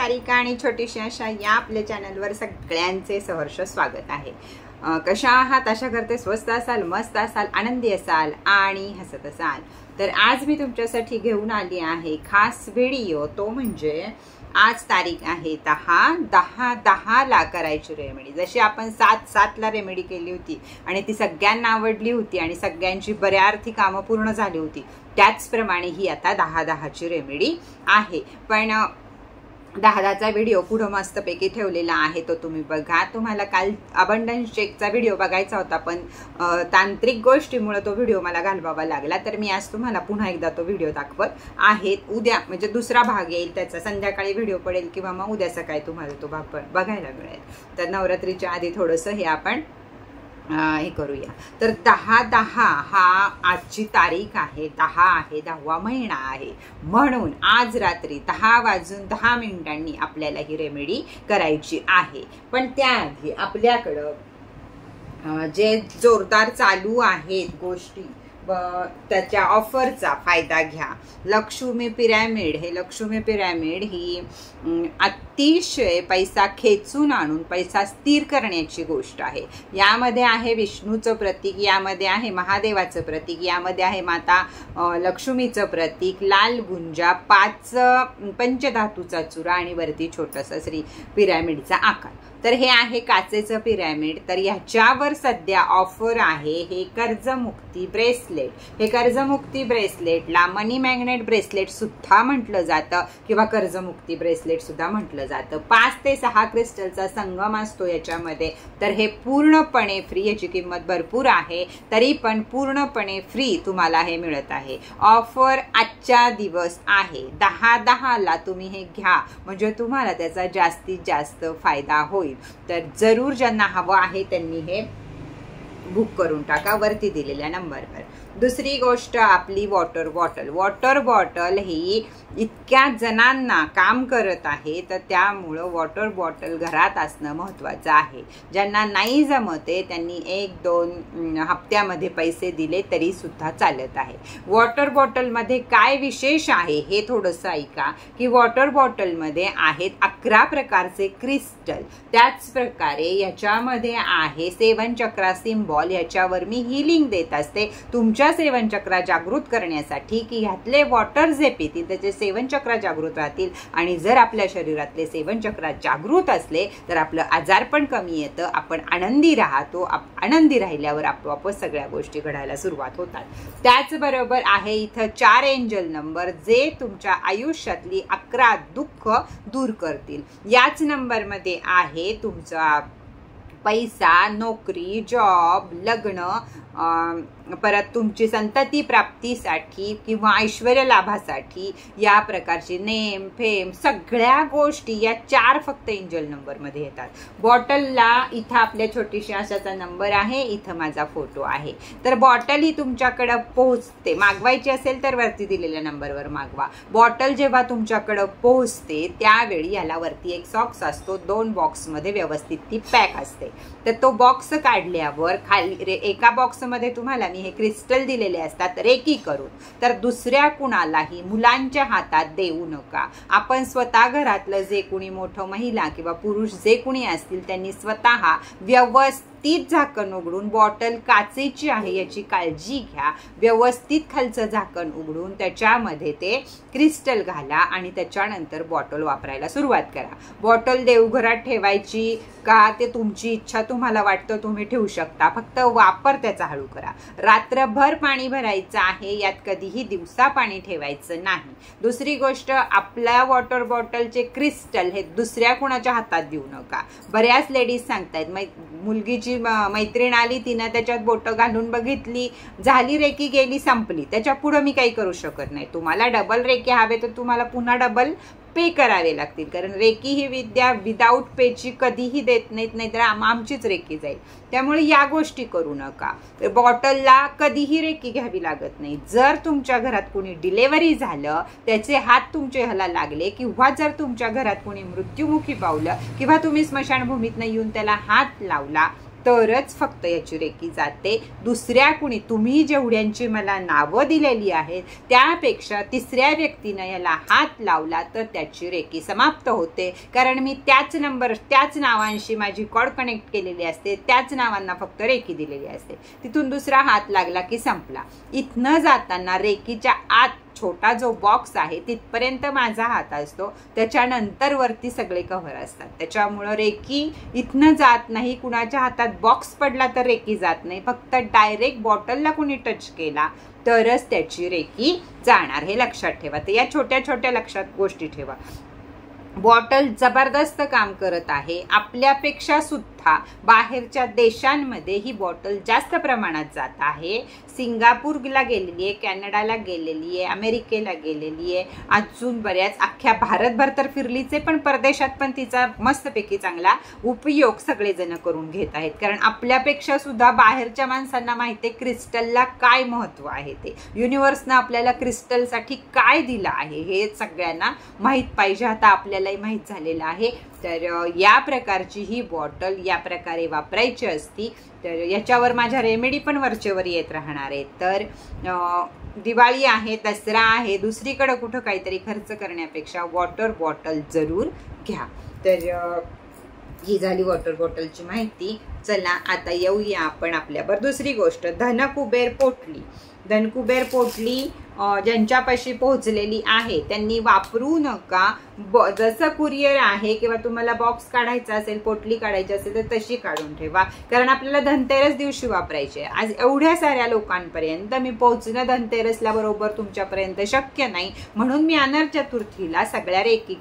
सारिका आणि छोटीशी आशा या आपल्या चॅनलवर सगळ्यांचे सहर्ष स्वागत आहे। कशा आहात? आशा करते स्वस्त असाल, मस्त असाल, आनंदी असाल आणि हसत असाल। तर आज मी तुमच्यासाठी घेऊन आली आहे खास व्हिडिओ। तो म्हणजे आज तारीख आहे 10/10 ला करायची रेमेडी। जशी आपण 7/7 ला रेमेडी केली होती आणि ती सगळ्यांना आवडली होती आणि सगळ्यांची बऱ्यार्थी कामं पूर्ण झाली होती, त्याचप्रमाणे ही आता 10/10 ची रेमेडी आहे। पण 10/10चा व्हिडिओ पुढे मस्तपैकी ठेवलेला आहे, तो तुम्ही बघा। तुम्हाला काल अबंडन्स चेकचा व्हिडिओ बघायचा होता, पण तांत्रिक गोष्टीमुळे तो व्हिडिओ मला घालवावा लागला। तर मी आज तुम्हाला पुन्हा एकदा तो व्हिडिओ दाखवत आहे। उद्या म्हणजे दुसरा भाग येईल त्याचा, संध्याकाळी व्हिडिओ पडेल किंवा मग उद्या सकाळी तुम्हाला तो भाग बघायला मिळेल। तर नवरात्रीच्या आधी थोडंसं हे आपण हे करूया। तर 10/10 हा आजची तारीख आहे, 10 आहे, 10वा महिना आहे, म्हणून आज रात्री 10:10 आपल्याला ही रेमेडी करायची आहे। पण त्याआधी आपल्याकडं जे जोरदार चालू आहेत गोष्टी त्याच्या ऑफरचा फायदा घ्या। लक्ष्मी पिरॅमिड, हे लक्ष्मी पिरॅमिड ही अतिशय पैसा खेचून आणून पैसा स्थिर करण्याची गोष्ट आहे। यामध्ये आहे विष्णूचं प्रतीक, यामध्ये आहे महादेवाचं प्रतीक, यामध्ये आहे माता लक्ष्मीचं प्रतीक, लाल गुंजा, 5 पंचधातूचा चुरा आणि वरती छोटंसं श्री पिरॅमिडचा आकार। तर हे आहे काचेचं पिरॅमिड। तर ह्याच्यावर सध्या ऑफर आहे हे कर्जमुक्ती ब्रेसलेट। हे कर्जमुक्ती ब्रेसलेटला मनी मॅग्नेट ब्रेसलेट सुद्धा म्हटलं जातं किंवा कर्जमुक्ती ब्रेसलेट सुद्धा म्हटलं जातं। 5 ते 6 क्रिस्टलचा संगम असतो याच्यामध्ये। तर हे पूर्णपणे फ्री, याची किंमत भरपूर आहे, तरी पण पूर्णपणे फ्री तुम्हाला हे मिळत आहे। ऑफर आजच्या दिवस आहे, 10/10 ला तुम्ही हे घ्या, म्हणजे तुम्हाला त्याचा जास्तीत जास्त फायदा होईल। तर जरूर ज्यांना हवं आहे त्यांनी हे बुक करून टाका वरती दिलेल्या नंबरवर। दुसरी गोष्ट आपली वॉटर बॉटल। वॉटर बॉटल ही इतक्या जणांना काम करत आहे, तर त्यामुळं वॉटर बॉटल घरात असणं महत्त्वाचं आहे। ज्यांना नाही जमते त्यांनी 1-2 हप्त्यामध्ये पैसे दिले तरी सुद्धा चालत आहे। वॉटर बॉटलमध्ये काय विशेष आहे हे थोडंसं ऐका, की वॉटर बॉटलमध्ये आहेत 11 प्रकारचे क्रिस्टल। त्याच प्रकारे याच्यामध्ये आहे 7 चक्रा सिम्बॉल। याच्यावर मी हिलिंग देत असते तुमच्या 7 चक्रा जागृत करण्यासाठी, की ह्यातले वॉटर जे पितील त्याचे 7 चक्रा जागृत राहतील। आणि जर आपल्या शरीरातले 7 चक्रा जागृत असले तर आपलं आजार पण कमी येतं, आपण आनंदी राहतो। आनंदी राहिल्यावर आपोआपच सगळ्या गोष्टी घडायला सुरुवात होतात। त्याचबरोबर आहे इथं 4 एंजल नंबर, जे तुमच्या आयुष्यातली 11 दुःख दूर करतील। याच नंबरमध्ये आहे तुमचा पैसा, नोकरी, जॉब, लग्न, परत तुमची संतती प्राप्तीसाठी किंवा ऐश्वर्य लाभासाठी या प्रकारची नेम फेम सगळ्या गोष्टी या 4 फक्त एंजल नंबरमध्ये येतात। बॉटलला इथं आपल्या छोटीशी आशाचा नंबर आहे, इथं माझा फोटो आहे। तर बॉटल ही तुमच्याकडे पोहोचते, मागवायची असेल तर वरती दिलेल्या नंबरवर मागवा। बॉटल जेव्हा तुमच्याकडे पोहोचते त्यावेळी याला वरती एक सॉक्स असतो, 2 बॉक्समध्ये व्यवस्थित ती पॅक असते। तर तो बॉक्स काढल्यावर खाली एका बॉक्समध्ये तुम्हाला मी हे क्रिस्टल दिलेले असतात रेकी करून। तर दुसऱ्या कुणालाही मुलांच्या हातात देऊ नका। आपण स्वतः घरातलं जे कुणी मोठं महिला किंवा पुरुष जे कुणी असतील त्यांनी स्वतः व्यवस्थित झाकण उघडून, बॉटल काचेची आहे याची काळजी घ्या, व्यवस्थित खालचं झाकण उघडून त्याच्यामध्ये ते क्रिस्टल घाला आणि त्याच्यानंतर बॉटल वापरायला सुरुवात करा। बॉटल देवघरात ठेवायची का ते तुमची इच्छा, तुम्हाला वाटतं तुम्ही ठेवू शकता, फक्त वापर त्याचा हळू करा। रात्रभर पाणी भरायचं आहे, यात कधीही दिवसा पाणी ठेवायचं नाही। दुसरी गोष्ट, आपल्या वॉटर बॉटलचे क्रिस्टल हे दुसऱ्या कुणाच्या हातात देऊ नका। बऱ्याच लेडीज सांगतायत, मुलगीची मैत्रीण आली, तिनं त्याच्यात बोटं घालून बघितली, झाली रेकी, गेली, संपली, त्याच्या पुढे मी काही करू शकत नाही। तुम्हाला डबल रेकी हवे तर तुम्हाला पुन्हा डबल पे करावे लागतील, कारण रेकी ही विद्या विदाऊट पेची कधीही देत नाहीत, नाहीतर आमचीच रेकी जाईल। त्यामुळे या गोष्टी करू नका। बॉटलला कधीही रेकी घ्यावी लागत नाही। जर तुमच्या घरात कोणी डिलेव्हरी झालं, त्याचे हात तुमचे ह्याला लागले, किंवा जर तुमच्या घरात कोणी मृत्युमुखी पावलं किंवा तुम्ही स्मशानभूमीतनं येऊन त्याला हात लावला, तरच फक्त याची रेकी जाते. दुसऱ्या कुणी, तुम्ही जेवढ्यांची मला नावं दिलेली आहेत त्यापेक्षा तिसऱ्या व्यक्तीनं याला हात लावला तर त्याची रेकी समाप्त होते. कारण मी त्याच नावांशी माझी कॉड कनेक्ट केलेली असते, त्याच नावांना फक्त रेकी दिलेली असते. तिथून दुसरा हात लागला की संपला. इथनं जाताना रेकीच्या आत छोटा जो बॉक्स आहे तिथपर्यंत माझा हात असतो, त्याच्यानंतर वरती सगळे कव्हर असतात. त्याच्यामुळं रेकी इथनं जात नाही. कुणाच्या हातात बॉक्स पडला तर रेकी जात नाही. फक्त डायरेक्ट बॉटलला कुणी टच केला तरच त्याची रेकी जाणार, हे लक्षात ठेवा. तर या छोट्या छोट्या लक्षात गोष्टी ठेवा. बॉटल जबरदस्त काम करत आहे. आपल्यापेक्षा सुद्धा बाहेरच्या देशांमध्ये ही बॉटल जास्त प्रमाणात जात आहे. सिंगापूरला गेलेली आहे, कॅनडाला गेलेली आहे, अमेरिकेला गेलेली आहे, अजून बऱ्याच अख्ख्या भारतभर तर फिरलीच आहे, पण परदेशात पण तिचा मस्तपैकी चांगला उपयोग सगळेजण करून घेत आहेत. कारण आपल्यापेक्षा सुद्धा बाहेरच्या माणसांना माहिती आहे क्रिस्टलला काय महत्व आहे. ते युनिव्हर्सनं आपल्याला क्रिस्टलसाठी काय दिलं आहे हे सगळ्यांना माहीत पाहिजे. आता आपल्यालाही माहीत झालेलं आहे. तर या प्रकारची ही बॉटल या प्रकारे वापरायची असती. तर याच्यावर माझ्या रेमेडी पण वरचेवर येत राहणार आहेत. तर दिवाळी आहे, दसरा आहे, दुसरीकडे कुठं काहीतरी खर्च करण्यापेक्षा वॉटर बॉटल जरूर घ्या. तर ही झाली वॉटर बॉटलची माहिती. चला आता येऊया आपण आपल्यावर दुसरी गोष्ट, धनकुबेर पोटली. धनकुबेर पोटली ज्यांच्यापाशी पोहोचलेली आहे त्यांनी वापरू नका. जसं कुरिअर आहे किंवा तुम्हाला बॉक्स काढायचा असेल, पोटली काढायची असेल तर तशी काढून ठेवा. कारण आपल्याला धनतेरस दिवशी वापरायचे. आज एवढ्या साऱ्या लोकांपर्यंत मी पोहोचणं धनतेरसला बरोबर तुमच्यापर्यंत शक्य नाही, म्हणून मी अनंत चतुर्थीला सगळ्या रेकी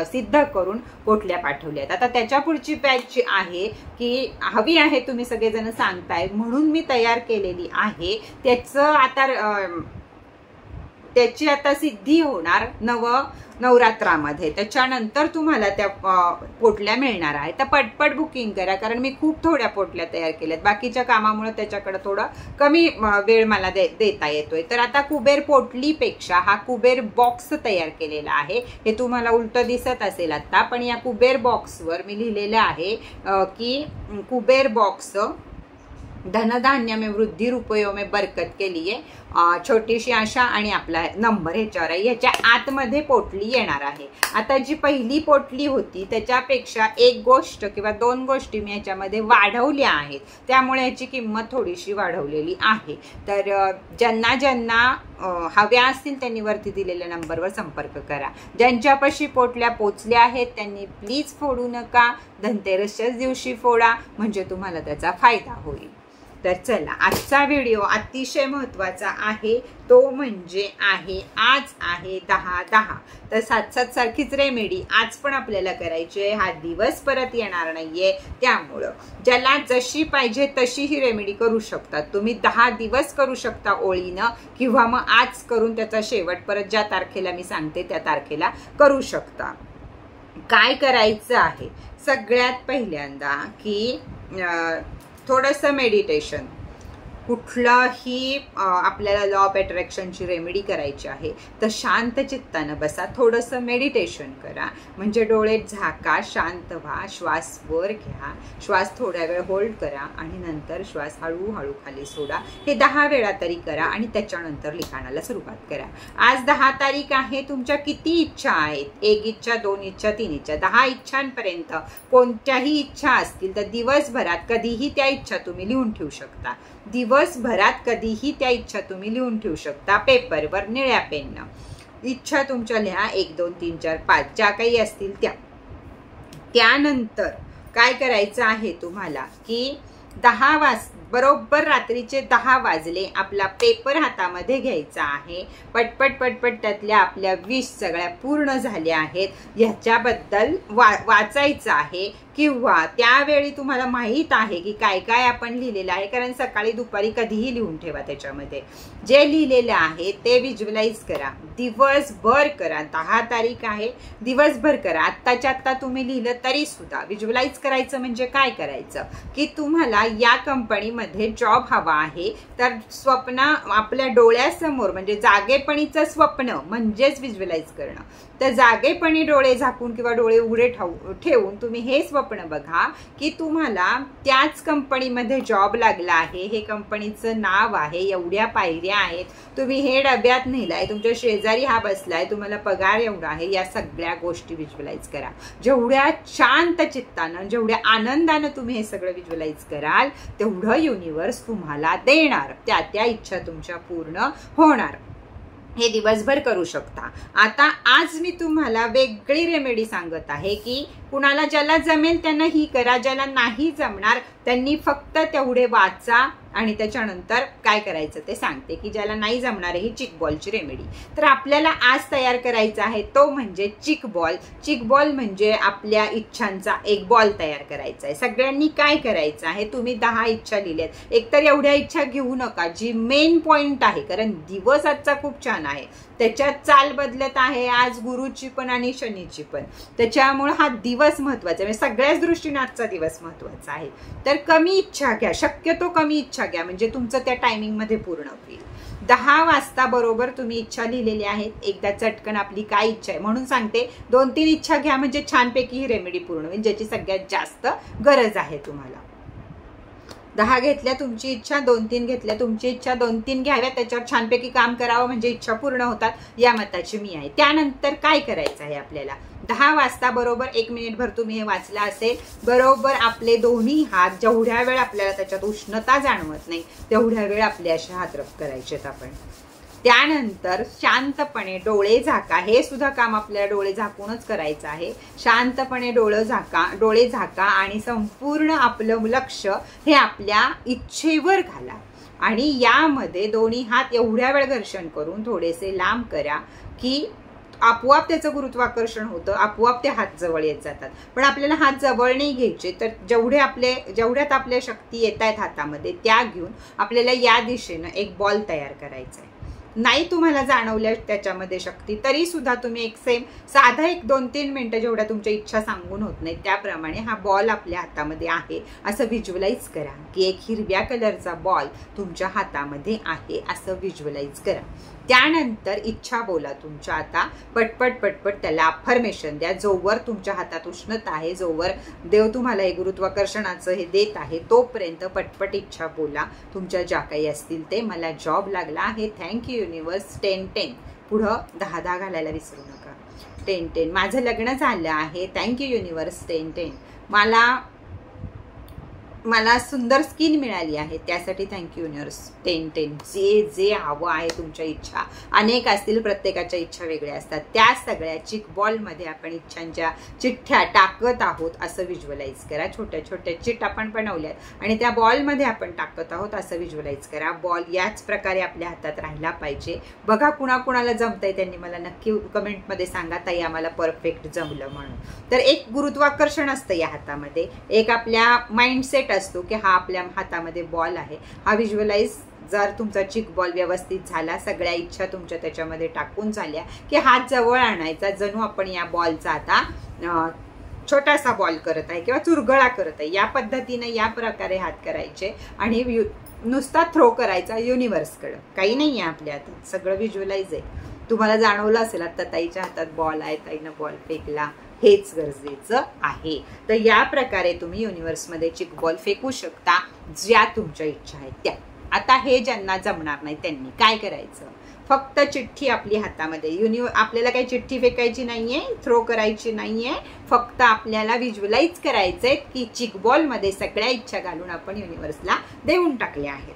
सिद्ध करून पोटल्या पाठवल्यात. आता त्याच्या पुढची बॅच आहे की हवी आहे, तुम्ही सगळेजण सांगताय म्हणून मी तयार केलेली आहे. त्याची आता सिद्धी होणार नवरात्रामध्ये. त्याच्यानंतर तुम्हाला त्या पोटल्या मिळणार आहे. तर पटपट बुकिंग करा, कारण मी खूप थोड्या पोटल्या तयार केल्यात. बाकीच्या कामामुळे त्याच्याकडे थोडा कमी वेळ मला देता येतोय. तर आता कुबेर पोटलीपेक्षा हा कुबेर बॉक्स तयार केलेला आहे. हे तुम्हाला उलट दिसत असेल आता, पण या कुबेर बॉक्सवर मी लिहिलेलं आहे की कुबेर बॉक्स धनधान्य में वृद्धि रुपयों में बरकत के लिए छोटीशी आशा आणि आपला नंबर ह्याच्यावर आहे. ह्याच्या आतमध्ये पोटली येणार आहे. आता जी पहिली पोटली होती त्याच्यापेक्षा एक गोष्ट किंवा दोन गोष्टी मी ह्याच्यामध्ये वाढवल्या आहेत, त्यामुळे ह्याची किंमत थोडीशी वाढवलेली आहे. तर ज्यांना हव्या असतील त्यांनी वरती दिलेल्या नंबरवर संपर्क करा. ज्यांच्यापाशी पोटल्या पोचल्या आहेत त्यांनी प्लीज फोडू नका. धनतेरसच्याच दिवशी फोडा, म्हणजे तुम्हाला त्याचा फायदा होईल. तर चला, आजचा व्हिडिओ अतिशय महत्त्वाचा आहे. तो म्हणजे आज आहे 10/10. तर 7/7 सारखीच रेमेडी आज पण आपल्याला करायची आहे. हा दिवस परत येणार नाहीये, त्यामुळं ज्याला जशी पाहिजे तशी ही रेमेडी करू शकता तुम्ही. 10 दिवस करू शकता ओळीनं, किंवा मग आज करून त्याचा शेवट परत ज्या तारखेला मी सांगते त्या तारखेला करू शकता. काय करायचं आहे सगळ्यात पहिल्यांदा की थोडंसं मेडिटेशन. कुठलाही आपल्याला लॉ ऑफ अट्रॅक्शनची रेमेडी करायची आहे तर शांत चित्तानं बसा, थोडंसं मेडिटेशन करा. म्हणजे डोळे झाका, शांत व्हा, श्वास वर घ्या, श्वास थोड्या वेळ होल्ड करा आणि नंतर श्वास हळूहळू खाली सोडा. हे 10 वेळा तरी करा आणि त्याच्यानंतर लिखाणाला सुरुवात करा. आज 10 तारीख आहे. तुमच्या किती इच्छा आहेत? 1 इच्छा, 2 इच्छा, 3 इच्छा, 10 इच्छांपर्यंत कोणत्याही इच्छा असतील तर दिवसभरात कधीही त्या इच्छा तुम्ही लिहून ठेवू शकता. दिवसभरात कधीही त्या इच्छा तुम्ही लिहून ठेवू शकता पेपरवर निळ्या पेननं. इच्छा तुमच्या लिहा, 1 2 3 4 5 ज्या काही असतील त्या. त्यानंतर काय करायचं आहे तुम्हाला की बरोबर रात्रीचे 10 वाजले आपला पेपर हातामध्ये घ्यायचा आहे. पटपट पटपट त्यातल्या आपल्या 20 सगळ्या पूर्ण झाल्या आहेत ह्याच्याबद्दल वाचायचं आहे. किंवा त्यावेळी तुम्हाला माहीत आहे की काय काय आपण लिहिलेलं आहे, कारण सकाळी दुपारी कधीही लिहून ठेवा. त्याच्यामध्ये जे लिहिलेलं आहे ते व्हिज्युअलाइज करा, दिवसभर करा. 10 तारीख आहे, दिवसभर करा. आत्ताच्या आत्ता तुम्ही लिहिलं तरी सुद्धा व्हिज्युअलाइज करायचं. म्हणजे काय करायचं की तुम्हाला या कंपनीमध्ये जॉब हवा आहे, तर स्वप्न आपल्या डोळ्यासमोर, म्हणजे जागेपणीचं स्वप्न म्हणजेच व्हिज्युअलाइज करणं. तर जागेपणी डोळे झाकून किंवा डोळे उघडे ठेवून तुम्ही हे स्वप्न स्वप्न बघा की तुम्हाला त्याच कंपनीमध्ये जॉब लागला आहे, हे कंपनीचं नाव आहे, एवढ्या पायऱ्या आहेत, तुम्ही हे डब्यात नेलाय, तुमच्या शेजारी हा बसलाय, तुम्हाला पगार एवढा आहे. या सगळ्या गोष्टी व्हिज्युअलाइज करा. जेवढ्या शांत चित्तानं, जेवढ्या आनंदानं तुम्ही हे सगळं व्हिज्युअलाइज कराल तेवढं युनिवर्स तुम्हाला देणार, त्या त्या इच्छा तुमच्या पूर्ण होणार. हे दिवसभर करू शकता. आता आज मी तुम्हाला वेगळी रेमेडी सांगत आहे की कुणाला ज्याला जमेल त्यांना ही करा, ज्याला नाही जमणार त्यांनी फक्त तेवढे वाचा आणि त्याच्यानंतर काय करायचं ते सांगते की ज्याला नाही जमणार ही चिक बॉलची रेमेडी. तर आपल्याला आज तयार करायचा आहे तो म्हणजे चिक बॉल. चिक बॉल म्हणजे आपल्या इच्छांचा एक बॉल तयार करायचा आहे. सगळ्यांनी काय करायचं आहे, तुम्ही 10 इच्छा लिहिल्यात, एकतर एवढ्या इच्छा घेऊ नका, जी मेन पॉइंट आहे, कारण दिवस आजचा खूप छान आहे, त्याच्यात चाल बदलत आहे आज गुरुची पण आणि शनीची पण, त्याच्यामुळे हा दिवस महत्वाचा आहे, सगळ्याच दृष्टीने आजचा दिवस महत्वाचा आहे. तर कमी इच्छा घ्या, शक्यतो कमी इच्छा घ्या, म्हणजे तुमचं त्या टायमिंग मध्ये पूर्ण होईल. 10 वाजता बरोबर तुम्ही इच्छा लिहिलेली आहेत. एकदा चटकन आपली काय इच्छा आहे म्हणून सांगते, 2-3 इच्छा घ्या म्हणजे छानपैकी ही रेमेडी पूर्ण होईल, ज्याची सगळ्यात जास्त गरज आहे तुम्हाला. 10 घेतल्या तुमची इच्छा, 2-3 घेतल्या तुमची इच्छा, 2-3 घ्याव्या, त्याच्यावर छानपैकी काम करावं म्हणजे इच्छा पूर्ण होतात, या मताची मी आहे. त्यानंतर काय करायचं आहे आपल्याला, 10 वाजता बरोबर 1 मिनिटभर तुम्ही हे वाचला असेल, बरोबर आपले दोन्ही हात, जेवढ्या वेळ आपल्याला त्याच्यात उष्णता जाणवत नाही तेवढ्या वेळ आपले असे हात रब करायचेत आपण. त्यानंतर शांतपणे डोळे झाका, हे सुद्धा काम आपल्याला डोळे झाकूनच करायचं आहे. शांतपणे डोळे झाका आणि संपूर्ण आपलं लक्ष हे आपल्या इच्छेवर घाला आणि यामध्ये दोन्ही हात एवढ्या वेळ घर्षण करून थोडेसे लांब करा की आपोआप त्याचं गुरुत्वाकर्षण होतं, आपोआप ते हात जवळ येत जातात. पण आपल्याला हात जवळ नाही घ्यायचे, तर जेवढ्यात आपल्या शक्ती येत आहेत हातामध्ये त्या घेऊन आपल्याला या दिशेनं एक बॉल तयार करायचा आहे. नाही तुम्हाला जाणवल्या त्याच्यामध्ये शक्ती, तरी सुद्धा तुम्ही साधा 1-2-3 मिनिटं जेवढ्या तुमच्या इच्छा सांगून होत नाही त्याप्रमाणे हा बॉल आपल्या हातामध्ये आहे असं व्हिज्युअलाइज करा की एक हिरव्या कलरचा बॉल तुमच्या हातामध्ये आहे असं व्हिज्युअलाइज करा. त्यानंतर इच्छा बोला तुमच्या, आता पटपट पटपट त्याला अफर्मेशन द्या. जोवर तुमच्या हातात उष्णता आहे, जोवर देव तुम्हाला हे गुरुत्वाकर्षणाचं हे देत आहे, तोपर्यंत पटपट इच्छा बोला तुमच्या ज्या काही असतील ते. मला जॉब लागला आहे, थँक्यू युनिवर्स. 10-10 पुढं 10-10 घालायला विसरू नका. 10-10 माझं लग्न झालं आहे, थँक्यू युनिवर्स. 10-10 मला सुंदर स्किन मिळाली आहे, त्यासाठी थँक्यू युनिवर्स. 10-10 जे हवं आहे तुमच्या इच्छा अनेक असतील, प्रत्येकाच्या इच्छा वेगळ्या असतात, त्या सगळ्या चिक बॉलमध्ये आपण इच्छांच्या चिठ्ठ्या टाकत आहोत असं व्हिज्युअलाइज करा. छोट्या छोट्या चिट आपण बनवल्यात आणि त्या बॉलमध्ये आपण टाकत आहोत असं व्हिज्युअलाइज करा. बॉल याच प्रकारे आपल्या हातात राहिला पाहिजे. बघा कुणाकुणाला जमतंय त्यांनी मला नक्की कमेंटमध्ये सांगा, ताई आम्हाला परफेक्ट जमलं म्हणून. तर एक गुरुत्वाकर्षण असतं या हातामध्ये, एक आपल्या माइंडसेट असतो की हा आपल्या हातामध्ये बॉल आहे. हा व्हिज्युअलाइज जर तुमचा चिक बॉल व्यवस्थित झाला, सगळ्या इच्छा तुमच्या त्याच्यामध्ये टाकून झाल्या की हात जवळ आणायचा, जणू आपण या बॉलचा आता छोटासा बॉल करत आहे किंवा चुरगळा करत आहे, या पद्धतीने या प्रकारे हात करायचे आणि नुसता थ्रो करायचा युनिवर्सकडे. काही नाही आहे आपल्या हातात, सगळं व्हिज्युअलाइज आहे. तुम्हाला जाणवलं असेल आता ताईच्या हातात बॉल आहे, ताईनं बॉल फेकला, हेच गरजेचं आहे. तर या प्रकारे तुम्ही युनिवर्समध्ये चिक बॉल फेकू शकता ज्या तुमच्या इच्छा आहेत त्या. आता हे ज्यांना जमणार नाही त्यांनी काय करायचं, फक्त चिठ्ठी आपली हातामध्ये, आपल्याला काही चिठ्ठी फेकायची नाहीये, थ्रो करायची नाहीये, फक्त आपल्याला व्हिज्युअलाइज करायचंय की चिक बॉलमध्ये सगळ्या इच्छा घालून आपण युनिवर्सला देऊन टाकल्या आहेत.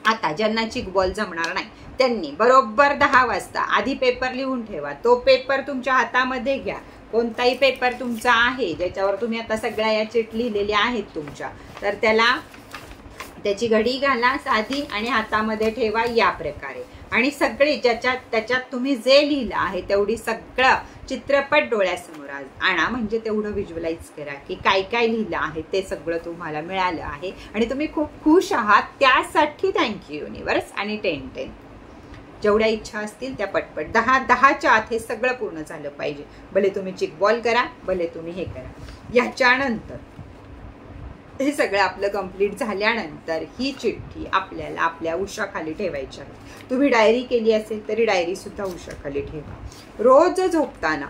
आता ज्यांना चिक बॉल जमणार नाही त्यांनी बरोबर 10 वाजता आधी पेपर लिहून ठेवा. तो पेपर तुमच्या हातामध्ये घ्या, कोणताही पेपर तुमचा आहे ज्याच्यावर तुम्ही आता सगळ्या या चिट लिहिलेल्या आहेत तुमच्या, तर त्याची घडी घाला साधी आणि हातामध्ये ठेवा या प्रकारे. आणि सगळे त्याच्यात तुम्ही जे लिहिलं आहे तेवढी सगळं चित्रपट डोळ्यासमोर आणा, म्हणजे तेवढं व्हिज्युअलाइज करा की काय काय लिहिलं आहे ते सगळं तुम्हाला मिळालं आहे आणि तुम्ही खूप खुश आहात. त्यासाठी थँक्यू युनिवर्स. आणि 10-10 जेवढ्या इच्छा असतील त्या पटपट 10-10च्या आत हे सगळं पूर्ण झालं पाहिजे. भले तुम्ही चिक बॉल करा, भले तुम्ही हे करा. याच्यानंतर हे सगळं आपलं कंप्लीट झाल्यानंतर ही चिठ्ठी आपल्याला आपल्या उशाखाली ठेवायची आहे. तुम्ही डायरी केली असेल तरी डायरी सुद्धा उशाखाली ठेवा. रोज झोपताना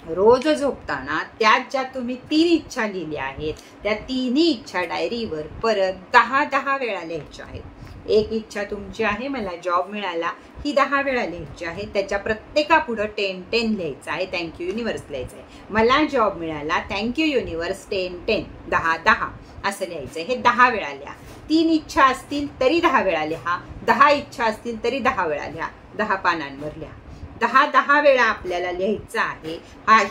रोज झोपताना त्यात ज्या तुम्ही 3 इच्छा लिहिल्या आहेत त्या तिन्ही इच्छा डायरीवर परत 10 वेळा लिहायच्या आहेत. एक इच्छा तुमची आहे मला जॉब मिळाला, ही 10 वेळा लिहायची आहे. त्याच्या प्रत्येकापुढं 10 लिहायचं आहे. थँक्यू युनिवर्स लिहायचं आहे. मला जॉब मिळाला, थँक्यू युनिवर्स 10 10 असं लिहायचं आहे. हे 10 वेळा लिहा. 3 इच्छा असतील तरी 10 वेळा लिहा. 10 इच्छा असतील तरी 10 वेळा लिहा. 10 पानांवर लिहा. 10 वेळा आपल्याला लिहायचं आहे.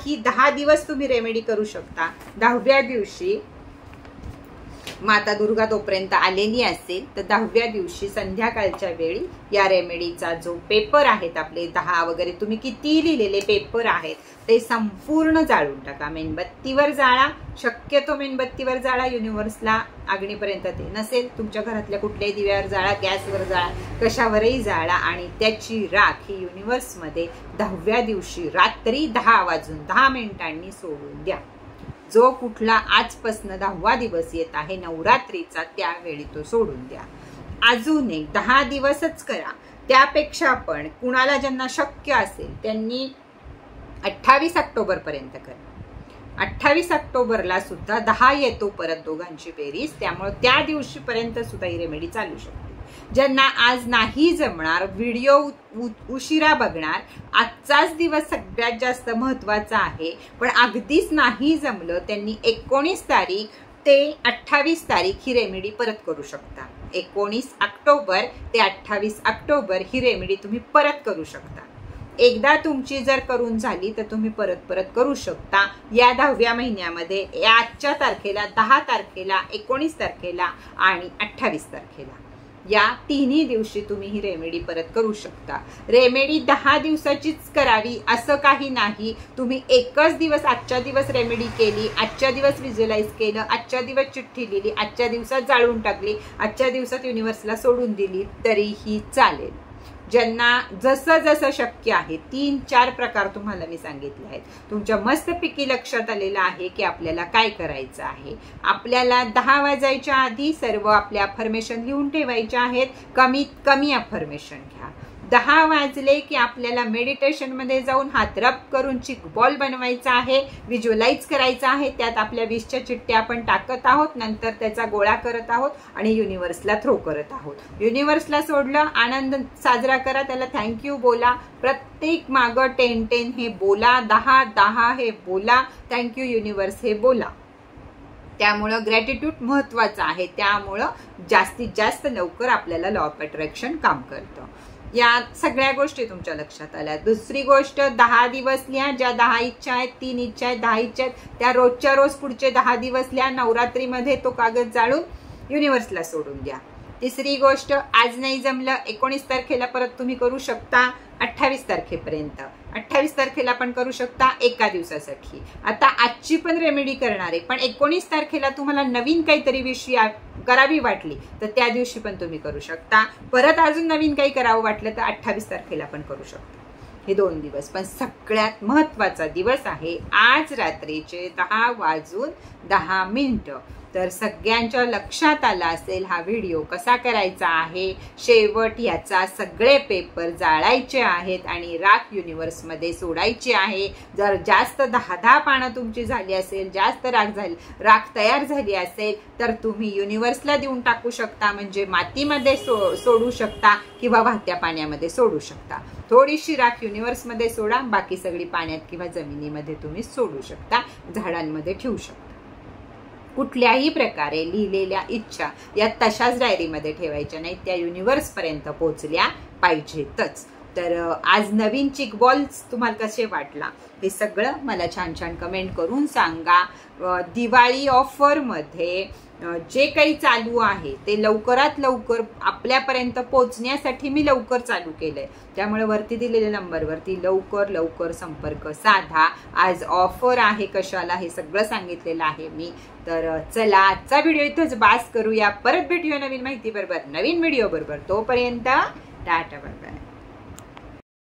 ही 10 दिवस तुम्ही रेमेडी करू शकता. 10व्या दिवशी माता दुर्गा तोपर्यंत आलेली असेल तर 10व्या दिवशी संध्याकाळच्या वेळी या रेमेडीचा जो पेपर आहेत आपले 10 वगैरे तुम्ही किती लिहिलेले पेपर आहेत ते संपूर्ण जाळून टाका. मेणबत्तीवर जाळा. शक्यतो मेणबत्तीवर जाळा. युनिवर्सला अग्नीपर्यंत ते नसेल तुमच्या घरातल्या कुठल्याही दिव्यावर जाळा, गॅसवर जाळा, कशावरही जाळा आणि त्याची राख ही युनिवर्समध्ये 10व्या दिवशी रात्री 10:10 सोडून द्या. जो कुठला आजपासून 10वा दिवस येत आहे नवरात्रीचा त्यावेळी तो सोडून द्या. अजून एक 10 दिवसच करा. त्यापेक्षा पण कुणाला ज्यांना शक्य असेल त्यांनी 28 ऑक्टोबर पर्यंत करा. 28 ऑक्टोबरला सुद्धा 10 येतो परत दोघांची बेरीज. त्यामुळे त्या दिवशी पर्यंत सुद्धा ही रेमेडी चालू शकते. ज्यांना आज नाही जमणार, व्हिडिओ उशिरा बघणार, आजचाच दिवस सगळ्यात जास्त महत्वाचा आहे, पण अगदीच नाही जमलं त्यांनी 19 तारीख ते 28 तारीख ही रेमेडी परत करू शकता. 19 ऑक्टोबर ते 28 ऑक्टोबर ही रेमेडी तुम्ही परत करू शकता. एकदा तुमची जर करून झाली तर तुम्ही परत करू शकता. या 10व्या महिन्यामध्ये आजच्या तारखेला, 10 तारखेला, 19 तारखेला आणि 28 तारखेला या तिन्ही दिवशी तुम्ही ही रेमेडी परत करू शकता. रेमेडी 10 दिवसाचीच करावी असं काही नाही. तुम्ही एकच दिवस, आजच्या दिवस रेमेडी केली, आजच्या दिवस व्हिज्युअलाइज केलं, आजच्या दिवस चिठ्ठी लिहिली, आजच्या दिवसात जाळून टाकली, आजच्या दिवसात युनिवर्सला सोडून दिली तरीही चालेल. ज्यांना जसं जसं शक्य आहे 3-4 प्रकार तुम्हाला मी सांगितले आहेत. तुमच्या मस्तपैकी लक्षात आलेलं आहे की आपल्याला काय करायचं आहे. आपल्याला 10 वाजायच्या आधी सर्व आपल्या अफर्मेशन लिहून ठेवायच्या आहेत. कमीत कमी अफर्मेशन घ्या. 10 वाजले की आपल्याला मेडिटेशन मध्ये जाऊन हात रब करून चिक बॉल बनवायचा आहे, व्हिज्युअलाइज करायचा आहे. त्यात आपल्या 20च्या चिठ्ठ्या आपण टाकत आहोत, नंतर त्याचा गोळा करत आहोत आणि युनिवर्सला थ्रो करत आहोत. युनिवर्सला सोडलं, आनंद साजरा करा, त्याला थँक्यू बोला. प्रत्येक मागं 10 हे बोला, 10 हे बोला, थँक्यू युनिवर्स हे बोला. त्यामुळं ग्रॅटिट्यूड महत्वाचं आहे. त्यामुळं जास्तीत जास्त लवकर आपल्याला लॉ ऑफ अट्रॅक्शन काम करतं. या सगळ्या गोष्टी तुमच्या लक्षात आल्या. दुसरी गोष्ट 10 दिवस लिहा. ज्या 10 इच्छा आहेत, 3 इच्छा आहेत, 10 इच्छा आहेत, त्या रोजच्या रोज पुढचे 10 दिवस लिहा. नवरात्रीमध्ये तो कागद जाळून युनिवर्सला सोडून द्या. तिसरी गोष्ट, आज नाही जमलं 19 तारखेला परत तुम्ही करू शकता 28 तारखेपर्यंत. 28 तारखेला पण करू शकता एका दिवसासाठी. आता आजची पण रेमेडी करणार आहे, पण 19 तारखेला तुम्हाला नवीन काहीतरी विषय करावी वाटली तर त्या दिवशी पण तुम्ही करू शकता. परत अजून नवीन काही करावं वाटलं तर 28 तारखेला पण करू शकता. हे 2 दिवस पण सगळ्यात महत्वाचा दिवस आहे आज रात्रीचे 10:10. तर सगळ्यांच्या लक्षात आला असेल हा व्हिडिओ कसा करायचा आहे. शेवट याचा सगळे पेपर जाळायचे आहेत आणि राख युनिवर्समध्ये सोडायची आहे. जर जास्त 10 पानं तुमची झाली असेल, जास्त राख तयार झाली असेल तर तुम्ही युनिवर्सला देऊन टाकू शकता, म्हणजे मातीमध्ये सोडू शकता किंवा वाहत्या पाण्यामध्ये सोडू शकता. थोडीशी राख युनिवर्समध्ये सोडा, बाकी सगळी पाण्यात किंवा जमिनीमध्ये तुम्ही सोडू शकता, झाडांमध्ये ठेवू शकता. कुठल्याही प्रकारे लिहिलेल्या इच्छा या तशाच डायरीमध्ये ठेवायच्या नाहीत, त्या युनिवर्स पर्यंत पोहोचल्या पाहिजेतच. तर आज नवीन चिक बॉल्स तुम्हाला कसे वाटला हे सगळं मला छान कमेंट करून सांगा. दिवाळी ऑफर मध्ये जे काही चालू आहे ते लवकरात लवकर आपल्यापर्यंत पोहोचण्यासाठी मी लवकर चालू केलंय. त्यामुळे वरती दिलेल्या नंबरवरती लवकर संपर्क साधा. आज ऑफर आहे कशाला हे सगळं सांगितलेलं आहे मी. तर चला आजचा व्हिडिओ इथंच बास करूया. परत भेटूया नवीन माहिती बरोबर, नवीन व्हिडिओ बरोबर. तोपर्यंत टाटा बाय बाय.